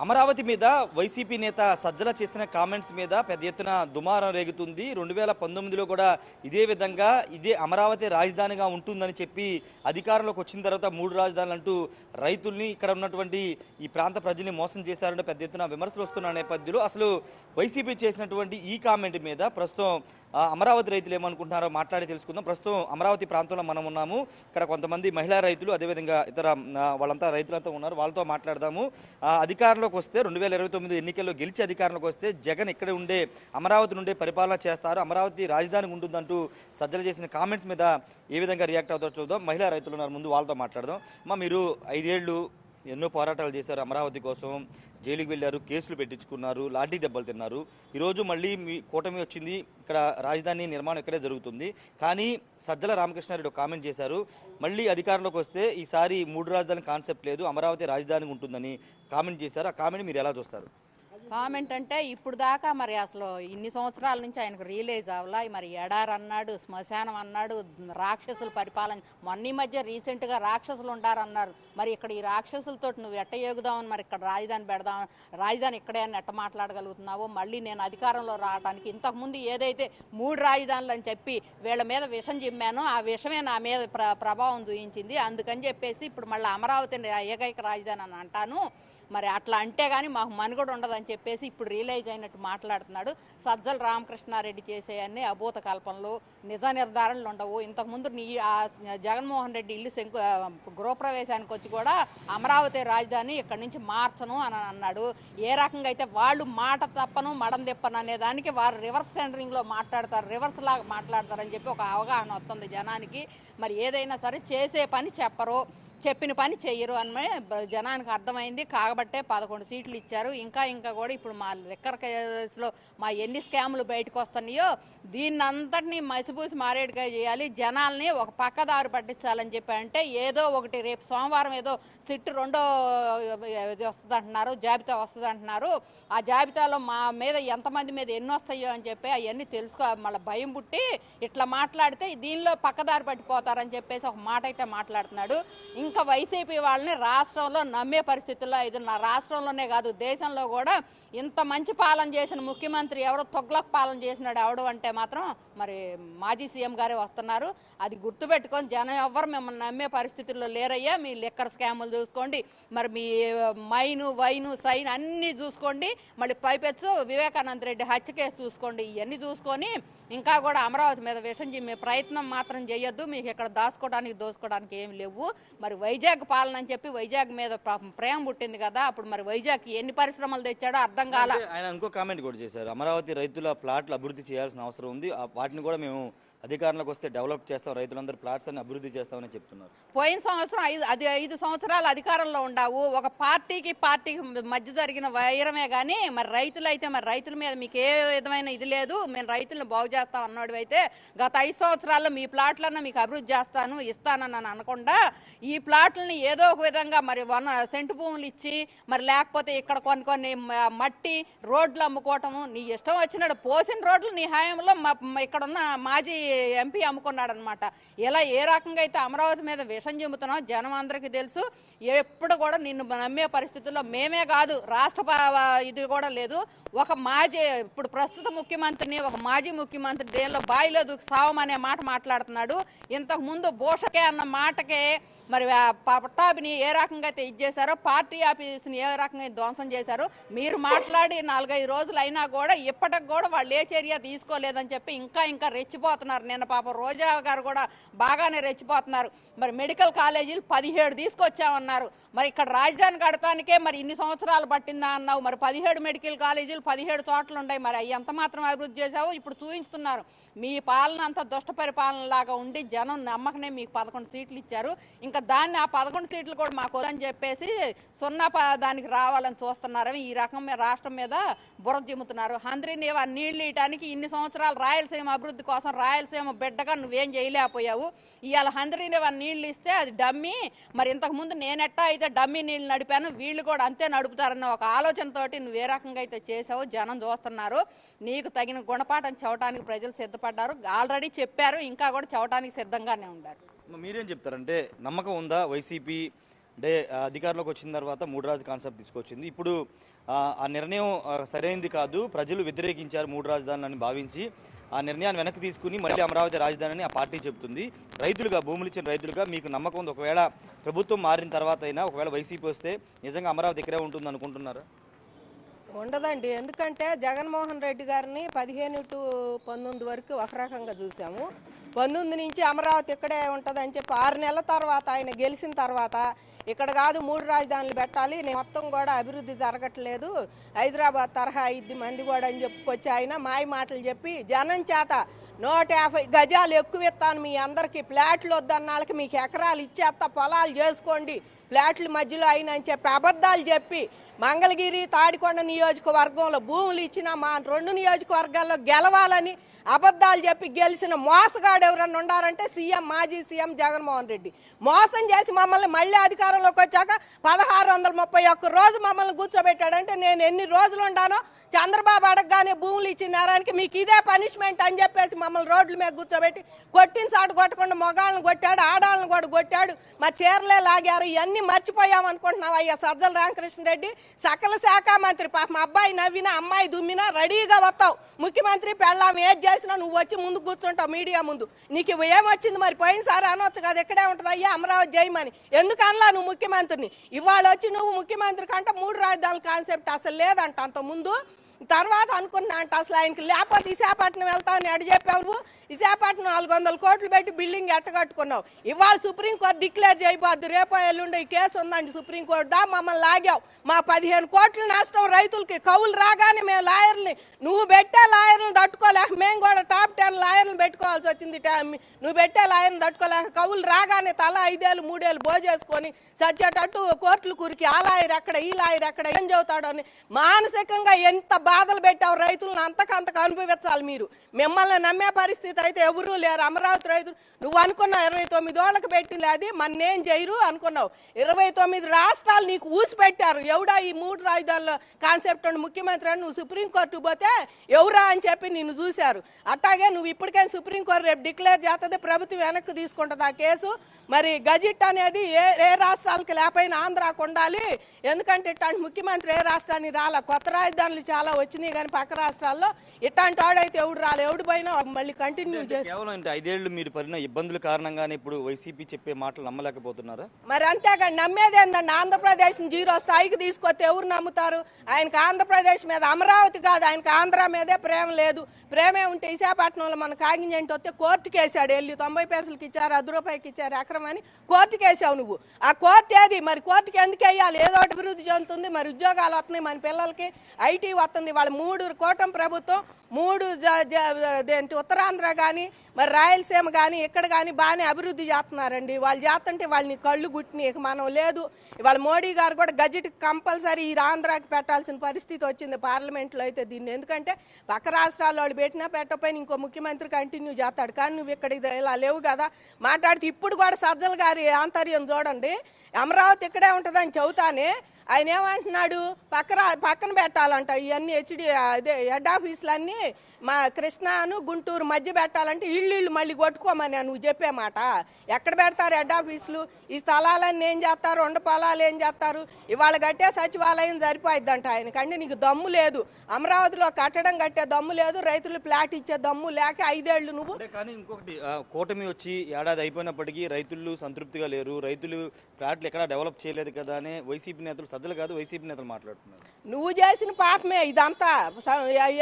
అమరావతి మీద వైసీపీ నేత సజ్జల చేసిన కామెంట్స్ మీద పెద్ద ఎత్తున దుమారం రేగుతుంది. 2019లో కూడా ఇదే విధంగా ఇదే అమరావతి రాజధానిగా ఉంటుందని చెప్పి అధికారంలోకి వచ్చిన తర్వాత 3 రాజధానులు అంటూ రైతుల్ని ఇక్కడ ఉన్నటువంటి ఈ ప్రాంత ప్రజల్ని మోసం చేశారంటే పెద్ద ఎత్తున విమర్శలు వస్తున్న నేపథ్యంలో అసలు వైసీపీ చేసినటువంటి ఈ కామెంట్ మీద ప్రస్తుతం అమరావతి రైతులు ఏమనుకుంటున్నారో మాట్లాడి తెలుసుకుందాం. ప్రస్తుతం అమరావతి ప్రాంతంలో మనం ఉన్నాము. ఇక్కడ కొంతమంది మహిళా రైతులు అదేవిధంగా ఇతర వాళ్ళంతా రైతులంతా ఉన్నారు. వాళ్ళతో మాట్లాడదాము. అధికారంలోకి వస్తే 2029 ఎన్నికల్లో గెలిచి అధికారంలోకి వస్తే జగన్ ఇక్కడ ఉండే అమరావతి నుండే పరిపాలన చేస్తారు, అమరావతి రాజధాని ఉంటుందంటూ సజ్జలు చేసిన కామెంట్స్ మీద ఏ విధంగా రియాక్ట్ అవుతారో చూద్దాం. మహిళా రైతులు ఉన్నారు, ముందు వాళ్ళతో మాట్లాడదాం. మీరు 5 ఏళ్ళు ఎన్నో పోరాటాలు చేశారు, అమరావతి కోసం జైలుకి వెళ్ళారు, కేసులు పెట్టించుకున్నారు, లాఠీ దెబ్బలు తిన్నారు. ఈరోజు మళ్ళీ మీ కూటమి వచ్చింది, ఇక్కడ రాజధాని నిర్మాణం ఇక్కడే జరుగుతుంది. కానీ సజ్జల రామకృష్ణారెడ్డి ఒక కామెంట్ చేశారు, మళ్ళీ అధికారంలోకి వస్తే ఈసారి 3 రాజధాని కాన్సెప్ట్ లేదు, అమరావతి రాజధాని ఉంటుందని కామెంట్ చేశారు. ఆ కామెంట్ మీరు ఎలా చూస్తారు? కామెంట్ అంటే ఇప్పుడు దాకా మరి అసలు ఇన్ని సంవత్సరాల నుంచి ఆయనకు రియలైజ్ అవ్వాలా. మరి ఎడారి అన్నాడు, శ్మశానం అన్నాడు, రాక్షసుల పరిపాలన, మొన్న మధ్య రీసెంట్గా రాక్షసులు ఉండారన్నారు. మరి ఇక్కడ ఈ రాక్షసులతో నువ్వు ఎట్ట ఏగుదామని, మరి ఇక్కడ రాజధాని పెడదాం, రాజధాని ఇక్కడే అని ఎట్ట మాట్లాడగలుగుతున్నావో. మళ్ళీ నేను అధికారంలో రావడానికి ఇంతకుముందు ఏదైతే 3 రాజధానులు అని చెప్పి వీళ్ళ మీద విషం చిమ్మానో ఆ విషమే నా మీద ప్రభావం చూపించింది. అందుకని చెప్పేసి ఇప్పుడు మళ్ళీ అమరావతిని ఏకైక రాజధాని అని అంటాను. మరి అట్లా అంటే కానీ మాకు మనుగడ ఉండదని చెప్పేసి ఇప్పుడు రియలైజ్ అయినట్టు మాట్లాడుతున్నాడు. సజ్జల రామకృష్ణారెడ్డి చేసేయన్నీ అభూత కల్పనలు, నిజ నిర్ధారణలు ఉండవు. ఇంతకుముందు జగన్మోహన్ రెడ్డి ఇల్లు గృహప్రవేశానికి వచ్చి కూడా అమరావతి రాజధాని ఇక్కడి నుంచి మార్చను అని అన్నాడు. ఏ రకంగా అయితే వాళ్ళు మాట తప్పను మడం తిప్పను అనే దానికి వారు రివర్స్ టెండరింగ్లో మాట్లాడతారు, రివర్స్ లాగా మాట్లాడతారని చెప్పి ఒక అవగాహన వస్తుంది జనానికి. మరి ఏదైనా సరే చేసే పని చెప్పరు, చెప్పిన పని చెయ్యరు అని జనానికి అర్థమైంది. కాబట్టే 11 సీట్లు ఇచ్చారు. ఇంకా కూడా ఇప్పుడు మా లిక్కర్ కేసులో మా ఎన్ని స్కాములు బయటకు వస్తున్నాయో దీన్ని అంతటినీ మసిపూసి మారేడుగా చేయాలి, జనాల్ని ఒక పక్కదారి పట్టించాలని చెప్పి అంటే ఏదో ఒకటి రేపు సోమవారం ఏదో సిట్టు 2వ వస్తుంది అంటున్నారు, జాబితా వస్తుంది అంటున్నారు. ఆ జాబితాలో మా మీద ఎంతమంది మీద ఎన్ని వస్తాయో అని చెప్పి అవన్నీ తెలుసుకో మళ్ళీ భయం పుట్టి ఇట్లా మాట్లాడితే దీనిలో పక్కదారి పట్టిపోతారని చెప్పేసి ఒక మాట అయితే మాట్లాడుతున్నాడు. ఇంకా వైసీపీ వాళ్ళని రాష్ట్రంలో నమ్మే పరిస్థితుల్లో ఇది నా రాష్ట్రంలోనే కాదు దేశంలో కూడా ఇంత మంచి పాలన చేసిన ముఖ్యమంత్రి ఎవరో తొగ్లక్ పాలన చేసినాడు ఎవడు అంటే మాత్రం మరి మాజీ సీఎం గారే వస్తున్నారు. అది గుర్తుపెట్టుకొని జనం ఎవ్వరు మిమ్మల్ని నమ్మే పరిస్థితుల్లో లేరయ్యా. మీ లిక్కర్ స్కాములు చూసుకోండి, మరి మీ వైను సైన్ అన్నీ చూసుకోండి, మళ్ళీ పైపెచ్చు వివేకానంద రెడ్డి హత్య కేసు చూసుకోండి. ఇవన్నీ చూసుకొని ఇంకా కూడా అమరావతి మీద విషం చిమ్మే ప్రయత్నం మాత్రం చేయొద్దు. మీకు ఇక్కడ దోసుకోవడానికి ఏమి లేవు. మరి వైజాగ్ పాలన అని చెప్పి వైజాగ్ మీద ప్రేమ పుట్టింది కదా, అప్పుడు మరి వైజాగ్ ఎన్ని పరిశ్రమలు తెచ్చాడో అర్థం కాల. ఆయన ఇంకో కామెంట్ కూడా చేశారు, అమరావతి రైతుల ప్లాట్లు అభివృద్ధి చేయాల్సిన అవసరం ఉంది, వాటిని కూడా మేము అధికారంలోకి వస్తే డెవలప్ చేస్తాం, రైతులందరూ ప్లాట్స్ అన్ని అభివృద్ధి చేస్తామని చెప్తున్నారు. పోయిన సంవత్సరం 5 సంవత్సరాలు అధికారంలో ఉండావు. ఒక పార్టీకి మధ్య జరిగిన వైరమే కానీ మరి రైతులు అయితే మరి రైతుల మీద మీకు ఏ విధమైన ఇది లేదు, మేము రైతులను బాగు చేస్తాం అన్నాడు. అయితే గత 5 సంవత్సరాల్లో మీ ప్లాట్లన్నా మీకు అభివృద్ధి ఇస్తానని అనకుండా ఈ ప్లాట్లని ఏదో ఒక విధంగా మరి సెంటు భూములు ఇచ్చి మరి లేకపోతే ఇక్కడ కొన్ని మట్టి రోడ్లు అమ్ముకోవటము, నీ ఇష్టం వచ్చినాడు పోసిన రోడ్లు నీ హయాంలో ఇక్కడున్న మాజీ ఎంపీ అమ్ముకున్నాడు అనమాట. ఇలా ఏ రకంగా అయితే అమరావతి మీద విషం చెబుతున్నాం జనం అందరికీ తెలుసు. ఎప్పుడు కూడా నిన్ను నమ్మే పరిస్థితుల్లో మేమే కాదు, రాష్ట్ర ఇది కూడా లేదు. ఒక ఇప్పుడు ప్రస్తుత ముఖ్యమంత్రిని ఒక మాజీ ముఖ్యమంత్రి దేనిలో బాయిలో దూకి సావమనే మాట మాట్లాడుతున్నాడు. ఇంతకు ముందు భూషకే అన్న మాటకే మరి పట్టాభిని ఏ రకంగా అయితే ఇచ్చేశారో పార్టీ ఆఫీస్ని ఏ రకంగా ధ్వంసం చేశారు. మీరు మాట్లాడి 4-5 రోజులు అయినా కూడా ఇప్పటికి కూడా వాళ్ళు ఏ చర్య తీసుకోలేదని చెప్పి ఇంకా రెచ్చిపోతున్నారు. నిన్న పాపం రోజా గారు కూడా బాగానే రెచ్చిపోతున్నారు. మరి మెడికల్ కాలేజీలు 17 తీసుకొచ్చామన్నారు. మరి ఇక్కడ రాజధాని కడటానికే మరి ఇన్ని సంవత్సరాలు పట్టిందా అన్నావు. మరి 17 మెడికల్ కాలేజీలు 17 చోట్ల ఉన్నాయి. మరి అవి ఎంత మాత్రం అభివృద్ధి చేశావో ఇప్పుడు చూపిస్తున్నారు. మీ పాలన అంతా దుష్ట పరిపాలన లాగా ఉండి జనం నమ్మకనే మీకు 11 సీట్లు ఇచ్చారు. ఇంకా దాన్ని ఆ 11 సీట్లు కూడా మాకు వదని చెప్పేసి దానికి రావాలని చూస్తున్నారని ఈ రకంగా రాష్ట్రం మీద బురద జిమ్ముతున్నారు. హంద్రీనేవా నీళ్లు ఇయటానికి ఇన్ని సంవత్సరాలు రాయలసీమ అభివృద్ధి కోసం రాయలసీమ బిడ్డగా నువ్వేం చేయలేకపోయావు. ఇవాళ హంద్రీనేవా నీళ్లు ఇస్తే అది డమ్మీ. మరి ఇంతకుముందు నేనెట్టా అయితే డమ్మీ నీళ్లు నడిపాను, వీళ్ళు కూడా అంతే నడుపుతారన్న ఒక ఆలోచనతోటి నువ్వు ఏ రకంగా అయితే చేసావో జనం చూస్తున్నారు. నీకు తగిన గుణపాఠం చెప్పడానికి ప్రజలు సిద్ధపడ్డారు, ఆల్రెడీ చెప్పారు, ఇంకా కూడా చెప్పడానికి సిద్ధంగానే ఉన్నారు. మీరేం చెప్తారంటే నమ్మకం ఉందా వైసీపీ అంటే అధికారంలోకి వచ్చిన తర్వాత మూడు రాజు కాన్సెప్ట్ తీసుకొచ్చింది. ఇప్పుడు ఆ నిర్ణయం సరైనది కాదు, ప్రజలు వ్యతిరేకించారు మూడు రాజధానులని భావించి ఆ నిర్ణయాన్ని వెనక్కి తీసుకుని మళ్ళీ అమరావతి రాజధానిని ఆ పార్టీ చెబుతుంది. రైతులుగా, భూములు ఇచ్చిన రైతులుగా మీకు నమ్మకం ఉంది ఒకవేళ ప్రభుత్వం మారిన తర్వాత అయినా ఒకవేళ వైసీపీ వస్తే నిజంగా అమరావతి ఇక్కడే ఉంటుంది అనుకుంటున్నారా? ఉండదండి. ఎందుకంటే జగన్మోహన్ రెడ్డి గారిని 15 to 19 వరకు ఒక రకంగా చూసాము. 19 నుంచి అమరావతి ఇక్కడే ఉంటుందని చెప్పి 6 నెలల తర్వాత ఆయన గెలిచిన తర్వాత ఇక్కడ కాదు 3 రాజధానులు పెట్టాలి, మొత్తం కూడా అభివృద్ధి జరగట్లేదు, హైదరాబాద్ తరహా 5 మంది కూడా అని చెప్పుకొచ్చి ఆయన మాయ మాటలు చెప్పి జనం చేత 150 గజాలు ఎక్కువ ఇస్తాను మీ అందరికీ, ఫ్లాట్లు వద్దన్న వాళ్ళకి మీకు ఎకరాలు ఇచ్చేస్తా, పొలాలు చేసుకోండి, ఫ్లాట్ల మధ్యలో అయినా అని చెప్పి అబద్ధాలు చెప్పి మంగళగిరి, తాడికొండ నియోజకవర్గంలో భూములు ఇచ్చిన మా 2 నియోజకవర్గాల్లో గెలవాలని అబద్ధాలు చెప్పి గెలిచిన మోసగాడు ఎవరన్నా ఉండారంటే మాజీ సీఎం జగన్మోహన్ రెడ్డి. మోసం చేసి మమ్మల్ని మళ్ళీ అధికారంలోకి వచ్చాక 1631 రోజు మమ్మల్ని కూర్చోబెట్టాడంటే నేను ఎన్ని రోజులు ఉండానో చంద్రబాబు అడగగానే భూములు ఇచ్చిన నేరానికి మీకు ఇదే పనిష్మెంట్ అని చెప్పేసి మమ్మల్ని రోడ్ల మీద కూర్చోబెట్టి కొట్టిన సాటు కొట్టకుండా మొగాళ్ళని కొట్టాడు, ఆడాళ్ళని కూడా కొట్టాడు, మా చీరలే లాగారు. ఇవన్నీ మర్చిపోయాం అనుకుంటున్నావు అయ్యా సజ్జల రామకృష్ణారెడ్డి, సకల శాఖ మంత్రి. పాప మా అబ్బాయి నవ్వినా అమ్మాయి దుమ్మినా రెడీగా వస్తావు, ముఖ్యమంత్రి పెళ్ళాం ఏది చేసినా నువ్వు వచ్చి ముందు కూర్చుంటావు మీడియా ముందు. నీకు ఏమొచ్చింది మరి? పోయినసారి అనొచ్చు కదా ఇక్కడే ఉంటుంది అయ్యా అమరావతి జయమని, ఎందుకు అనలా నువ్వు ముఖ్యమంత్రిని? ఇవాళ వచ్చి నువ్వు ముఖ్యమంత్రి కంటే 3 రాజధానుల కాన్సెప్ట్ అసలు లేదంట అంత ముందు. తర్వాత అనుకున్నా అంట అసలు ఆయనకి లేకపోతే విశాఖపట్నం వెళ్తామని ఎడ చెప్పావు. విశాఖపట్నం 400 కోట్లు పెట్టి బిల్డింగ్ ఎట్టగట్టుకున్నావు. ఇవాళ సుప్రీంకోర్టు డిక్లేర్ చేయబోద్దు, రేపో ఎల్లుండి ఈ కేసు ఉందండి సుప్రీంకోర్టు దా, మమ్మల్ని లాగావు. మా 15 కోట్ల నష్టం రైతులకి. కౌలు రాగానే మేము లాయర్ని, నువ్వు పెట్టే లాయర్లను తట్టుకోలేక మేము కూడా టాప్ 10 లాయర్లను పెట్టుకోవాల్సి వచ్చింది. నువ్వు పెట్టే లాయర్ని తట్టుకోలేక కౌలు రాగానే తల 5 ఏళ్ళు 3 ఏళ్ళు భోజేసుకొని సచ్చేటట్టు కోర్టులు కురికి ఆ లాయర్ ఎక్కడ ఈ లాయర్ ఎక్కడ ఏం చెబుతాడో అని మానసికంగా ఎంత బాధలు పెట్టావు రైతులను అంతకంతకు అనుభవించాలి మీరు. మిమ్మల్ని నమ్మే పరిస్థితి అయితే ఎవరూ లేరు. అమరావతి రైతులు నువ్వు అనుకున్నావు 29 ఏళ్ళకి పెట్టింది అది మన్నేం చేయరు అనుకున్నావు. 29 రాష్ట్రాలు నీకు ఊసి పెట్టారు. ఎవడా ఈ 3 రాజధానుల కాన్సెప్ట్ అని ముఖ్యమంత్రి అని నువ్వు సుప్రీంకోర్టు పోతే ఎవరా అని చెప్పి నిన్ను చూశారు. అట్లాగే నువ్వు ఇప్పటికైనా సుప్రీంకోర్టు రేపు డిక్లేర్ చేస్తుంది, ప్రభుత్వం వెనక్కి తీసుకుంటుంది ఆ కేసు. మరి గజిట్ అనేది ఏ రాష్ట్రాలకి లేకపోయినా ఆంధ్రాకు ఉండాలి. ఎందుకంటే ఇట్లాంటి ముఖ్యమంత్రి ఏ రాష్ట్రానికి రాలా. కొత్త రాజధానులు చాలా వచ్చినాయి కానీ పక్క రాష్ట్రాల్లో ఇట్లాంటి వాడైతే ఎవడు రాలే. ఎవడు పోయినా మళ్ళీ కంటిన్యూ చేసి కేవలం 5 ఏళ్ళు మీరు పడిన ఇబ్బందుల కారణంగానే ఇప్పుడు వైసీపీ చెప్పే మాటలు నమ్మలేకపోతున్నారా? మరి అంతేగాని నమ్మేది ఏందండి? ఆంధ్రప్రదేశ్ 0 స్థాయికి తీసుకొస్తే ఎవరు నమ్ముతారు? ఆయనకు ఆంధ్రప్రదేశ్ మీద, అమరావతి కాదు ఆయనకు ఆంధ్ర మీదే ప్రేమ లేదు. ప్రేమే ఉంటే విశాఖపట్నంలో మన కాగిజెంట్ వస్తే కోర్టుకు వేసాడు, వెళ్ళి 90 పైసలకి ఇచ్చారు, 10 రూపాయలకి ఇచ్చారు ఎకరం అని కోర్టుకు వేసావు నువ్వు. ఆ కోర్టు ఏది మరి? కోర్టుకి ఎందుకు వేయాలి? ఏదో ఒకటి అభివృద్ధి చెందుతుంది, మరి ఉద్యోగాలు వస్తున్నాయి, మన పిల్లలకి ఐటీ వస్తుంది. వాళ్ళ 3 కూటమి ప్రభుత్వం 3 ఉత్తరాంధ్ర కానీ మరి రాయలసీమ కానీ ఇక్కడ కానీ బాగానే అభివృద్ధి చేస్తున్నారండి. వాళ్ళు చేస్తుంటే వాళ్ళని కళ్ళు గుట్టినాయి. ఇక మనం లేదు. ఇవాళ మోడీ గారు కూడా గజెట్ కంపల్సరీ ఈ ఆంధ్రాకి పెట్టాల్సిన పరిస్థితి వచ్చింది పార్లమెంట్లో అయితే దీన్ని. ఎందుకంటే పక్క రాష్ట్రాల్లో వాళ్ళు పెట్టినా పెట్టకపోయినా ఇంకో ముఖ్యమంత్రి కంటిన్యూ చేస్తాడు. కానీ నువ్వు ఇక్కడ ఇలా లేవు కదా మాట్లాడితే. ఇప్పుడు కూడా సజ్జల గారి ఆంతర్యం చూడండి. అమరావతి ఇక్కడే ఉంటుందని చెబుతానే ఆయన ఏమంటున్నాడు, పక్కన పెట్టాలంట ఇవన్నీ అదే హెడ్ ఆఫీసులన్నీ మా కృష్ణాను గుంటూరు మధ్య పెట్టాలంటే ఇళ్ళు మళ్ళీ కొట్టుకోమని నువ్వు చెప్పే మాట. ఎక్కడ పెడతారు హెడ్ ఆఫీసులు? ఈ స్థలాలన్నీ ఏం చేస్తారు? 2 పొలాలు ఏం చేస్తారు? ఇవాళ కట్టే సచివాలయం సరిపోయిద్దంట ఆయనకంటే. నీకు దమ్ము లేదు. అమరావతిలో కట్టడం కట్టే దమ్ము లేదు, రైతులు ప్లాట్ ఇచ్చే దమ్ము లేక 5 ఏళ్ళు నువ్వు. కానీ ఇంకొకటి, కూటమి వచ్చి ఏడాది అయిపోయినప్పటికీ రైతులు సంతృప్తిగా లేరు, రైతులు ప్లాట్లు ఎక్కడా డెవలప్ చేయలేదు కదా అని వైసీపీ నేతలు, సజ్జలు కాదు వైసీపీ నేతలు మాట్లాడుతున్నారు. నువ్వు చేసిన పాపమే ఇదంతా.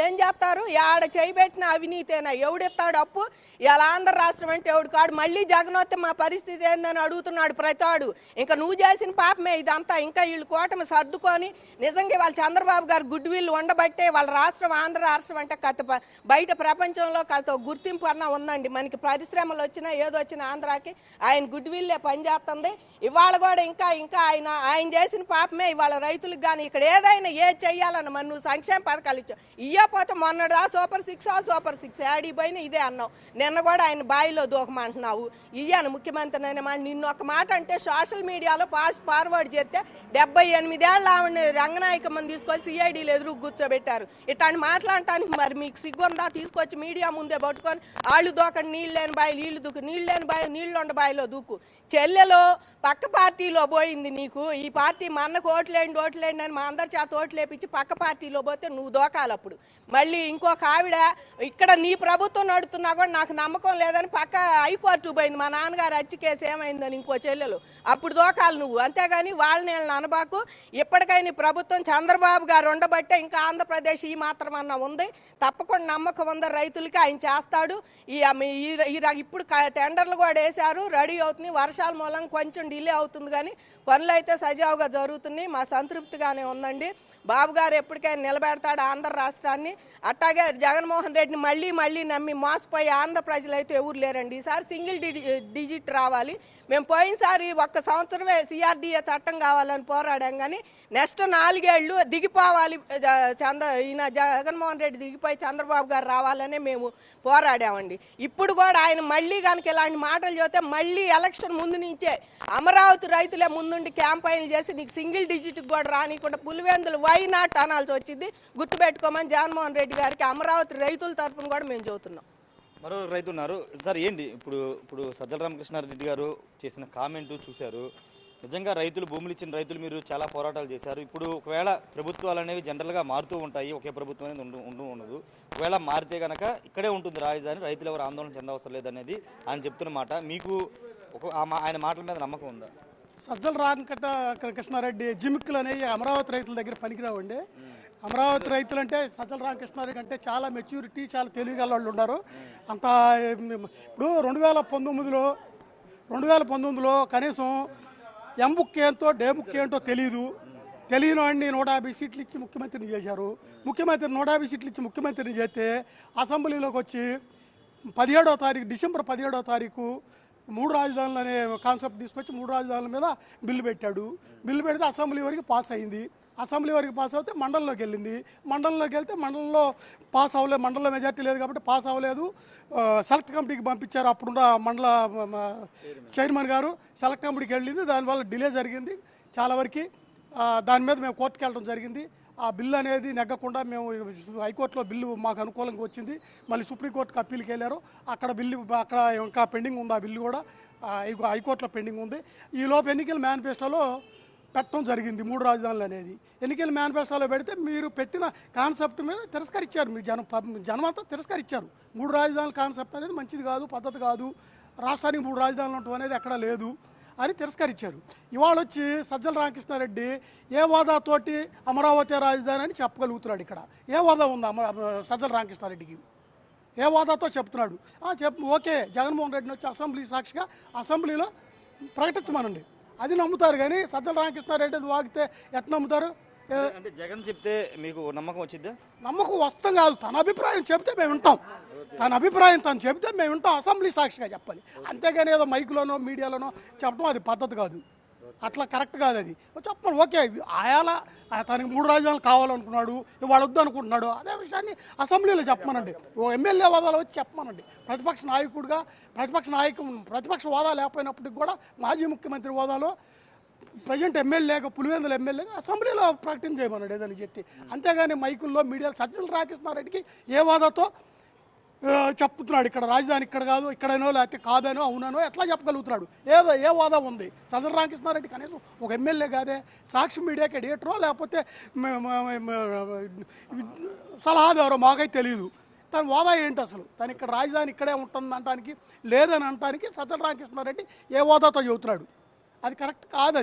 ఏం చేస్తారు? ఆడ చేయబెట్టిన అవినీతేనా? ఎవడెత్తాడు అప్పు? ఇలా ఆంధ్ర రాష్ట్రం అంటే ఎవడు కాడు. మళ్ళీ జగన్ వస్తే మా పరిస్థితి ఏందని అడుగుతున్నాడు ప్రతివాడు. ఇంకా నువ్వు చేసిన పాపమే ఇదంతా. ఇంకా వీళ్ళు కూటమి సర్దుకొని నిజంగా వాళ్ళ చంద్రబాబు గారు గుడ్ విల్ ఉండబట్టే వాళ్ళ రాష్ట్రం ఆంధ్ర రాష్ట్రం అంటే బయట ప్రపంచంలో కాస్త గుర్తింపు అన్న ఉందండి. మనకి పరిశ్రమలు వచ్చినా ఏదో వచ్చినా ఆంధ్రాకి ఆయన గుడ్ విల్లే పనిచేస్తుంది. ఇవాళ కూడా ఇంకా ఆయన చేసిన పాపమే మేమే ఇవాళ రైతులకు కానీ ఇక్కడ ఏదైనా ఏది చెయ్యాలన్న మరి నువ్వు సంక్షేమ పథకాలు ఇచ్చావు. ఇయ్యపోతే మొన్నడా సూపర్ 6 ఆడిపోయినా ఇదే అన్నావు. నిన్న కూడా ఆయన బాయిలో దూకమంటున్నావు. ఇయ్యాను ముఖ్యమంత్రి అయిన మాట. నిన్ను ఒక మాట అంటే సోషల్ మీడియాలో ఫార్వర్డ్ చేస్తే 78 ఏళ్ళ ఆవిడ రంగనాయకమ్మని తీసుకొచ్చి సిఐడీలు ఎదురు కూర్చోబెట్టారు. ఇట్లాంటి మాట్లాడటానికి మరి మీకు సిగ్గుందా? తీసుకొచ్చి మీడియా ముందే పట్టుకొని వాళ్ళు దూకండి, నీళ్ళు లేని బాయి నీళ్లు దూకు, నీళ్ళు లేని బాయి నీళ్ళుండ బాయిలో దూకు. చెల్లెలో పక్క పార్టీలో పోయింది నీకు. ఈ పార్టీ మా అన్నకు ఓట్లేండి అని మా అందరి చేత ఓట్లు వేపించి పక్క పార్టీలో పోతే నువ్వు దోకాలి. అప్పుడు మళ్ళీ ఇంకొక ఆవిడ ఇక్కడ నీ ప్రభుత్వం నడుతున్నా కూడా నాకు నమ్మకం లేదని పక్క హైకోర్టు పోయింది. మా నాన్నగారు హత్య కేసు ఏమైందని ఇంకో చెల్లెలు అప్పుడు దోకాలి నువ్వు. అంతేగాని వాళ్ళని అనబాకు. ఇప్పటికైనా ప్రభుత్వం చంద్రబాబు గారు ఉండబట్టే ఇంకా ఆంధ్రప్రదేశ్ ఈ మాత్రం అన్న ఉంది. తప్పకుండా నమ్మకం ఉంది రైతులకి, ఆయన చేస్తాడు. ఇప్పుడు టెండర్లు కూడా వేశారు, రెడీ అవుతుంది. వర్షాల మూలంగా కొంచెం డిలే అవుతుంది కానీ పనులు అయితే సజావుగా జరుగుతున్నాయి. మా సంతృప్తిగానే ఉందండి. బాబు గారు ఎప్పటికైనా నిలబెడతాడు ఆంధ్ర రాష్ట్రాన్ని. అట్టాగే జగన్మోహన్ రెడ్డిని మళ్ళీ నమ్మి మోసపోయి ఆంధ్ర ప్రజలు అయితే ఎవరు లేరండి. ఈసారి సింగిల్ డిజిట్ రావాలి. మేము పోయినసారి 1 సంవత్సరమే CRDA చట్టం కావాలని పోరాడాం కానీ నెక్స్ట్ 4 ఏళ్ళు దిగిపోవాలి. ఈయన జగన్మోహన్ రెడ్డి దిగిపోయి చంద్రబాబు గారు రావాలనే మేము పోరాడామండి. ఇప్పుడు కూడా ఆయన మళ్ళీ కనుక ఇలాంటి మాటలు చెబితే మళ్ళీ ఎలక్షన్ ముందు నుంచే అమరావతి రైతులే ముందుండి క్యాంపైన్లు చేసి నీకు సింగిల్ డిజిట్కి కూడా రానికుండా పులివెందులు వై నాట్ అనాల్సి వచ్చింది. గుర్తుపెట్టుకోమని జగన్మోహన్ రెడ్డి గారికి అమరావతి రైతుల తరఫున కూడా మేము చెబుతున్నాం. మరో రైతు ఉన్నారు సార్. ఏంటి ఇప్పుడు సజ్జల రామకృష్ణారెడ్డి గారు చేసిన కామెంట్ చూశారు. నిజంగా రైతులు, భూములు ఇచ్చిన రైతులు మీరు చాలా పోరాటాలు చేశారు. ఇప్పుడు ఒకవేళ ప్రభుత్వాలు అనేవి జనరల్గా మారుతూ ఉంటాయి, ఒకే ప్రభుత్వం అనేది ఉండదు. ఒకవేళ మారితే కనుక ఇక్కడే ఉంటుంది రాజధాని, రైతులు ఎవరు ఆందోళన చెందవసరం లేదనేది ఆయన చెప్తున్నమాట. మీకు ఆయన మాటల మీద నమ్మకం ఉందా? సజ్జల రామకృష్ణారెడ్డి జిమిక్కులు అనేవి అమరావతి రైతుల దగ్గర పనికిరావండి. అమరావతి రైతులు అంటే సజ్జల రామకృష్ణారెడ్డి అంటే చాలా మెచ్యూరిటీ, చాలా తెలివిగల వాళ్ళు ఉన్నారు. అంత ఇప్పుడు 2019లో కనీసం ఎంబుక్ ఏంటో డేబుక్ ఏంటో తెలియని వాడిని 150 సీట్లు ఇచ్చి ముఖ్యమంత్రిని చేశారు. 150 సీట్లు ఇచ్చి ముఖ్యమంత్రిని చేస్తే అసెంబ్లీలోకి వచ్చి డిసెంబర్ 17వ తారీఖు 3 రాజధానులు అనే కాన్సెప్ట్ తీసుకొచ్చి 3 రాజధానుల మీద బిల్లు పెట్టాడు. బిల్లు పెడితే అసెంబ్లీ వరకు పాస్ అయింది. అసెంబ్లీ వరకు పాస్ అవుతే మండలంలోకి వెళ్ళింది. మండలంలోకి వెళ్తే మండలంలో పాస్ అవ్వలేదు. మండలంలో మెజార్టీ లేదు కాబట్టి పాస్ అవ్వలేదు. సెలెక్ట్ కమిటీకి పంపించారు. అప్పుడున్న మండల చైర్మన్ గారు సెలెక్ట్ కమిటీకి వెళ్ళింది. దానివల్ల డిలే జరిగింది చాలా వరకు. దాని మీద మేము కోర్టుకు వెళ్ళడం జరిగింది. ఆ బిల్లు అనేది నెగ్గకుండా మేము హైకోర్టులో బిల్లు మాకు అనుకూలంగా వచ్చింది. మళ్ళీ సుప్రీంకోర్టుకి అప్పీల్కి వెళ్ళారు. అక్కడ ఇంకా పెండింగ్ ఉంది. ఆ బిల్లు కూడా హైకోర్టులో పెండింగ్ ఉంది. ఈలోపు ఎన్నికల మేనిఫెస్టోలో పెట్టడం జరిగింది 3 రాజధానులు అనేది. ఎన్నికల మేనిఫెస్టోలో పెడితే మీరు పెట్టిన కాన్సెప్ట్ మీద తిరస్కరించారు. మీరు జనం అంతా తిరస్కరించారు. 3 రాజధానుల కాన్సెప్ట్ అనేది మంచిది కాదు, పద్ధతి కాదు, రాష్ట్రానికి 3 రాజధానులు ఉండటం అనేది ఎక్కడా లేదు అని తిరస్కరించారు. ఇవాళ వచ్చి సజ్జల రామకృష్ణారెడ్డి ఏ హోదాతోటి అమరావతి రాజధాని అని చెప్పగలుగుతున్నాడు. ఇక్కడ ఏ హోదా ఉంది సజ్జల రామకృష్ణారెడ్డికి? ఏ హోదాతో చెప్తున్నాడు? ఓకే, జగన్మోహన్ రెడ్డిని వచ్చి అసెంబ్లీ సాక్షిగా అసెంబ్లీలో ప్రకటించమనండి, అది నమ్ముతారు. కానీ సజ్జల రామకృష్ణారెడ్డి అది వాగితే ఎట్లా నమ్ముతారు? అంటే జగన్ చెప్తే మీకు నమ్మకం వచ్చిందా? నమ్మకం వస్తాం కాదు, తన అభిప్రాయం చెప్తే మేము వింటాం. తన అభిప్రాయం తను చెప్తే మేము వింటాం. అసెంబ్లీ సాక్షిగా చెప్పాలి. అంతేగాని ఏదో మైకులోనో మీడియాలోనో చెప్పడం అది పద్ధతి కాదు. అట్లా కరెక్ట్ కాదు. అది చెప్పాలి. ఓకే, ఆయాల తనకి 3 రాజధానులు కావాలనుకున్నాడు, ఇవాళ వద్దు అనుకుంటున్నాడు, అదే విషయాన్ని అసెంబ్లీలో చెప్పమనండి. ఎమ్మెల్యే హోదాలో వచ్చి చెప్పమనండి. ప్రతిపక్ష హోదా లేకపోయినప్పటికి కూడా మాజీ ముఖ్యమంత్రి హోదాలో ప్రజెంట్ ఎమ్మెల్యేగా పులివెందుల ఎమ్మెల్యేగా అసెంబ్లీలో ప్రకటన చేయమన్నాడు ఏదని చెప్పి. అంతేగాని మైకుల్లో మీడియాలో సజ్జల రామకృష్ణారెడ్డికి ఏ హోదాతో చెప్తున్నాడు ఇక్కడ రాజధాని ఇక్కడ కాదు, ఇక్కడనో లేకపోతే కాదనో అవుననో ఎట్లా చెప్పగలుగుతున్నాడు? ఏ హోదా ఉంది సజ్జల రామకృష్ణారెడ్డి? కనీసం ఒక ఎమ్మెల్యే కాదే, సాక్షి మీడియాకి ఎడిటరో లేకపోతే సలహాదారో మాకైతే తెలియదు. తన హోదా ఏంటి అసలు? తను ఇక్కడ రాజధాని ఇక్కడే ఉంటుంది అనడానికి, లేదని అనడానికి సజ్జల రామకృష్ణారెడ్డి ఏ హోదాతో చెబుతున్నాడు? అది కరెక్ట్ కాదు.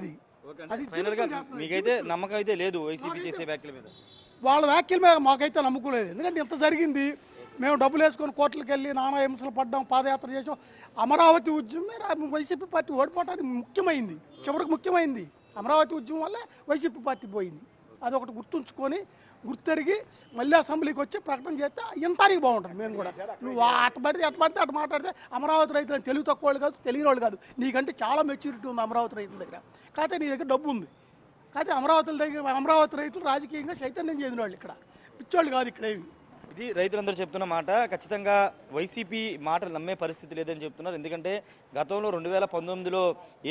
అది మీకైతే నమ్మకం అయితే లేదు వైసీపీ చేసే వ్యాఖ్యల మీద? వాళ్ళ వ్యాఖ్యల మీద మాకైతే నమ్మకం లేదు. ఎందుకంటే ఇంత జరిగింది, మేము డబ్బులు వేసుకొని కోర్టులకు వెళ్ళి నానా హింసలు పడ్డాం, పాదయాత్ర చేసాం. అమరావతి ఉద్యమం వైసీపీ పార్టీ ఓడిపోవడానికి ముఖ్యమైంది, చివరికి ముఖ్యమైంది. అమరావతి ఉద్యమం వల్లే వైసీపీ పార్టీ పోయింది. అదొకటి గుర్తుంచుకొని గుర్తెరిగి మళ్ళీ అసెంబ్లీకి వచ్చి ప్రకటన చేస్తే ఇంటానికి బాగుంటుంది. మేము కూడా నువ్వు అటు పడితే అటు మాట్లాడితే అమరావతి రైతులను తెలివి తక్కువ వాళ్ళు కాదు, తెలియని వాళ్ళు కాదు. నీకంటే చాలా మెచ్యూరిటీ ఉంది అమరావతి రైతుల దగ్గర. కాకపోతే నీ దగ్గర డబ్బు ఉంది, కాకపోతే అమరావతి రైతులు రాజకీయంగా చైతన్యం చెందిన వాళ్ళు ఇక్కడ పిచ్చోళ్ళు కాదు ఇక్కడ ఏమి. ఇది రైతులందరూ చెప్తున్న మాట. ఖచ్చితంగా వైసీపీ మాటలు నమ్మే పరిస్థితి లేదని చెప్తున్నారు. ఎందుకంటే గతంలో 2019లో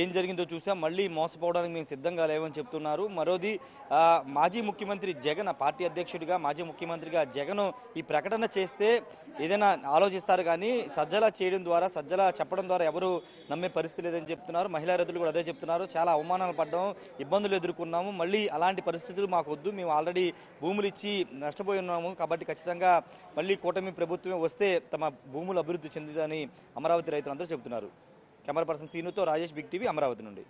ఏం జరిగిందో చూసాం. మళ్ళీ మోసపోవడానికి మేము సిద్ధంగా లేవని చెప్తున్నారు. మరోది మాజీ ముఖ్యమంత్రి జగన్, పార్టీ అధ్యక్షుడిగా మాజీ ముఖ్యమంత్రిగా జగన్ ఈ ప్రకటన చేస్తే ఏదైనా ఆలోచిస్తారు, కానీ సజ్జల చేయడం ద్వారా, సజ్జల చెప్పడం ద్వారా ఎవరు నమ్మే పరిస్థితి లేదని చెప్తున్నారు. మహిళా రైతులు కూడా అదే చెప్తున్నారు. చాలా అవమానాలు పడ్డాం, ఇబ్బందులు ఎదుర్కొన్నాము, మళ్ళీ అలాంటి పరిస్థితులు మాకు వద్దు, మేము ఆల్రెడీ భూములు ఇచ్చి నష్టపోయి ఉన్నాము, కాబట్టి ఖచ్చితంగా మళ్ళీ కూటమి ప్రభుత్వమే వస్తే తమ భూములు అభివృద్ధి చెందుతుందని అమరావతి రైతులందరూ చెబుతున్నారు. కెమెరా పర్సన్ సీనుతో రాజేష్, బిగ్ టీవీ, అమరావతి నుండి.